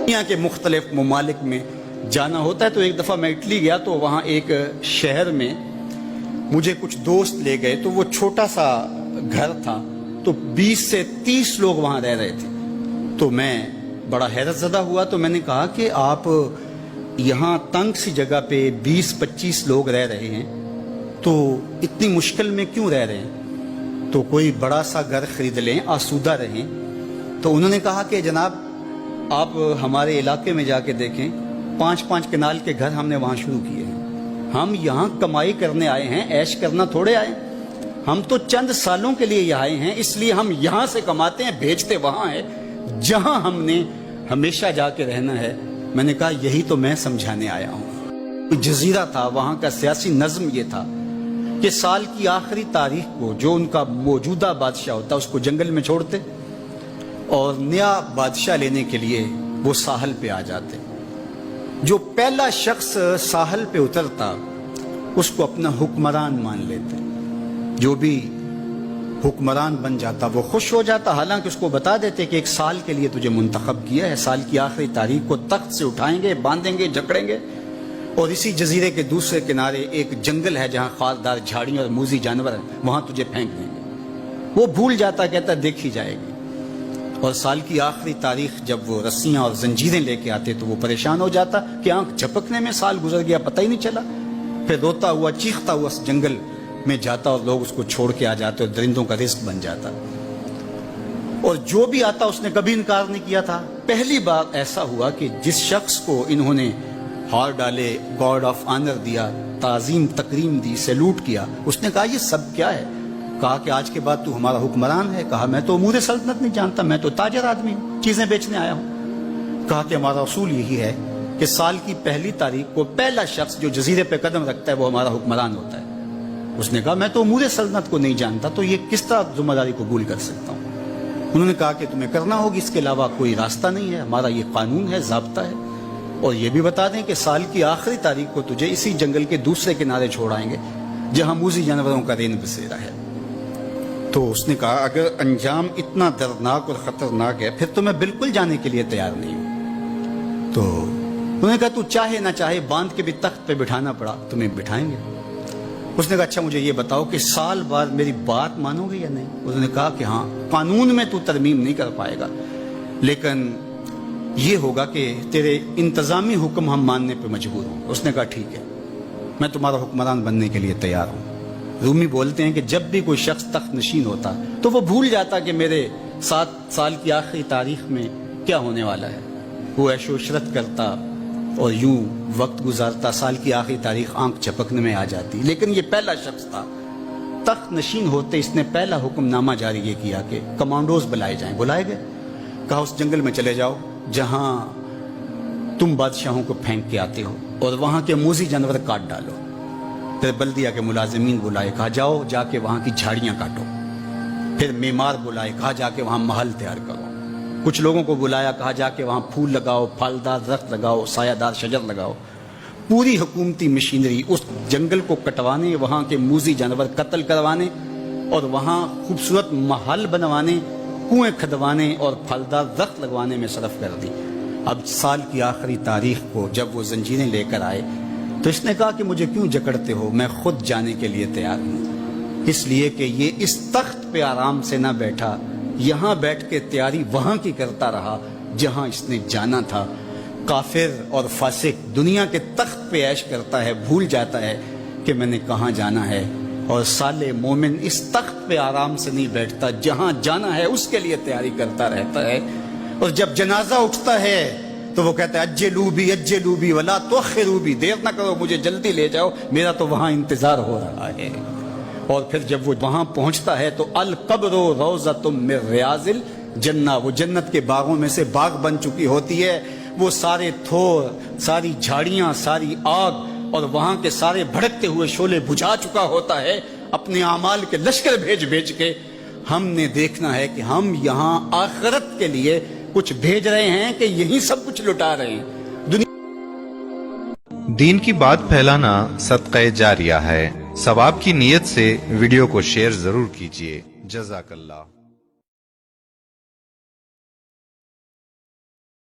دنیا کے مختلف ممالک میں جانا ہوتا ہے. تو ایک دفعہ میں اٹلی گیا تو وہاں ایک شہر میں مجھے کچھ دوست لے گئے. تو وہ چھوٹا سا گھر تھا, تو 20 سے 30 لوگ وہاں رہ رہے تھے. تو میں بڑا حیرت زدہ ہوا. تو میں نے کہا کہ آپ یہاں تنگ سی جگہ پہ 20-25 لوگ رہ رہے ہیں, تو اتنی مشکل میں کیوں رہ رہے ہیں؟ تو کوئی بڑا سا گھر خرید لیں, آسودہ رہیں. تو انہوں نے کہا کہ جناب آپ ہمارے علاقے میں جا کے دیکھیں, 5-5 کنال کے گھر ہم نے وہاں شروع کیے ہیں. ہم یہاں کمائی کرنے آئے ہیں, عیش کرنا تھوڑے آئے. ہم تو چند سالوں کے لیے یہاں آئے ہیں, اس لیے ہم یہاں سے کماتے ہیں, بھیجتے وہاں ہے جہاں ہم نے ہمیشہ جا کے رہنا ہے. میں نے کہا یہی تو میں سمجھانے آیا ہوں. جزیرہ تھا, وہاں کا سیاسی نظم یہ تھا کہ سال کی آخری تاریخ کو جو ان کا موجودہ بادشاہ ہوتا اس کو جنگل میں چھوڑتے اور نیا بادشاہ لینے کے لیے وہ ساحل پہ آ جاتے. جو پہلا شخص ساحل پہ اترتا اس کو اپنا حکمران مان لیتے. جو بھی حکمران بن جاتا وہ خوش ہو جاتا. حالانکہ اس کو بتا دیتے کہ 1 سال کے لیے تجھے منتخب کیا ہے, سال کی آخری تاریخ کو تخت سے اٹھائیں گے, باندھیں گے, جکڑیں گے, اور اسی جزیرے کے دوسرے کنارے ایک جنگل ہے جہاں خاردار جھاڑیاں اور موذی جانور ہیں, وہاں تجھے پھینک دیں گے. وہ بھول جاتا, کہتا دیکھی جائے گی. اور سال کی آخری تاریخ جب وہ رسیاں اور زنجیریں لے کے آتے تو وہ پریشان ہو جاتا کہ آنکھ جھپکنے میں سال گزر گیا, پتہ ہی نہیں چلا. پھر روتا ہوا چیختا ہوا اس جنگل میں جاتا اور لوگ اس کو چھوڑ کے آ جاتے اور درندوں کا رزق بن جاتا. اور جو بھی آتا اس نے کبھی انکار نہیں کیا تھا. پہلی بار ایسا ہوا کہ جس شخص کو انہوں نے ہار ڈالے, گارڈ آف آنر دیا, تعظیم تکریم دی, سیلوٹ کیا, اس نے کہا یہ سب کیا ہے؟ کہا کہ آج کے بعد تو ہمارا حکمران ہے. کہا میں تو امور سلطنت نہیں جانتا, میں تو تاجر آدمی ہوں, چیزیں بیچنے آیا ہوں. کہا کہ ہمارا اصول یہی ہے کہ سال کی پہلی تاریخ کو پہلا شخص جو جزیرے پہ قدم رکھتا ہے وہ ہمارا حکمران ہوتا ہے. اس نے کہا میں تو امور سلطنت کو نہیں جانتا, تو یہ کس طرح ذمہ داری قبول کر سکتا ہوں؟ انہوں نے کہا کہ تمہیں کرنا ہوگی, اس کے علاوہ کوئی راستہ نہیں ہے, ہمارا یہ قانون ہے, ضابطہ ہے. اور یہ بھی بتا دیں کہ سال کی آخری تاریخ کو تجھے اسی جنگل کے دوسرے کنارے چھوڑائیں گے جہاں موذی جانوروں کا رین بسیرا ہے. تو اس نے کہا اگر انجام اتنا دردناک اور خطرناک ہے پھر تو میں بالکل جانے کے لیے تیار نہیں ہوں. تو انہوں نے کہا تو چاہے نہ چاہے باندھ کے بھی تخت پہ بٹھانا پڑا تمہیں بٹھائیں گے. اس نے کہا اچھا مجھے یہ بتاؤ کہ سال بعد میری بات مانو گے یا نہیں؟ انہوں نے کہا کہ ہاں, قانون میں تو ترمیم نہیں کر پائے گا, لیکن یہ ہوگا کہ تیرے انتظامی حکم ہم ماننے پہ مجبور ہوں. اس نے کہا ٹھیک ہے, میں تمہارا حکمران بننے کے لیے تیار ہوں. رومی بولتے ہیں کہ جب بھی کوئی شخص تخت نشین ہوتا تو وہ بھول جاتا کہ میرے 7 سال کی آخری تاریخ میں کیا ہونے والا ہے. وہ عیش و عشرت کرتا اور یوں وقت گزارتا, سال کی آخری تاریخ آنکھ جھپکنے میں آ جاتی. لیکن یہ پہلا شخص تھا تخت نشین ہوتے, اس نے پہلا حکم نامہ جاری یہ کیا کہ کمانڈوز بلائے جائیں. بلائے گئے. کہا اس جنگل میں چلے جاؤ جہاں تم بادشاہوں کو پھینک کے آتے ہو, اور وہاں کے موذی جانور کاٹ ڈالو. پھر بلدیہ کے ملازمین بلائے, کہا جاؤ جا کے وہاں کی جھاڑیاں کاٹو. پھر معمار بلائے, کہا جا کے وہاں محل تیار کرو. کچھ لوگوں کو بلایا, کہا جا کے وہاں پھول لگاؤ, پھلدار درخت لگاؤ, سایہ دار شجر لگاؤ. پوری حکومتی مشینری اس جنگل کو کٹوانے, وہاں کے موذی جانور قتل کروانے, اور وہاں خوبصورت محل بنوانے, کنویں کھدوانے اور پھلدار درخت لگوانے میں صرف کر دی. اب سال کی آخری تاریخ کو جب وہ زنجیریں لے کر آئے تو اس نے کہا کہ مجھے کیوں جکڑتے ہو, میں خود جانے کے لیے تیار ہوں. اس لیے کہ یہ اس تخت پہ آرام سے نہ بیٹھا, یہاں بیٹھ کے تیاری وہاں کی کرتا رہا جہاں اس نے جانا تھا. کافر اور فاسق دنیا کے تخت پہ عیش کرتا ہے, بھول جاتا ہے کہ میں نے کہاں جانا ہے. اور صالح مومن اس تخت پہ آرام سے نہیں بیٹھتا, جہاں جانا ہے اس کے لیے تیاری کرتا رہتا ہے. اور جب جنازہ اٹھتا ہے تو وہ کہتا ہے اجلوا بی ولا تؤخروا بی, دیر نہ کرو مجھے جلدی لے جاؤ, میرا تو وہاں انتظار ہو رہا ہے. اور پھر جب وہ وہاں پہنچتا ہے تو القبر روضۃ من ریاض الجنہ, وہ جنت کے باغوں میں سے باغ بن چکی ہوتی ہے. وہ سارے تھور, ساری جھاڑیاں, ساری آگ اور وہاں کے سارے بھڑکتے ہوئے شعلے بجھا چکا ہوتا ہے اپنے اعمال کے لشکر بھیج کے. ہم نے دیکھنا ہے کہ ہم یہاں آخرت کے لیے کچھ بھیج رہے ہیں کہ یہی سب کچھ لٹا رہے ہیں. دین کی بات پھیلانا صدقہ جاریہ ہے. ثواب کی نیت سے ویڈیو کو شیئر ضرور کیجیے. جزاک اللہ.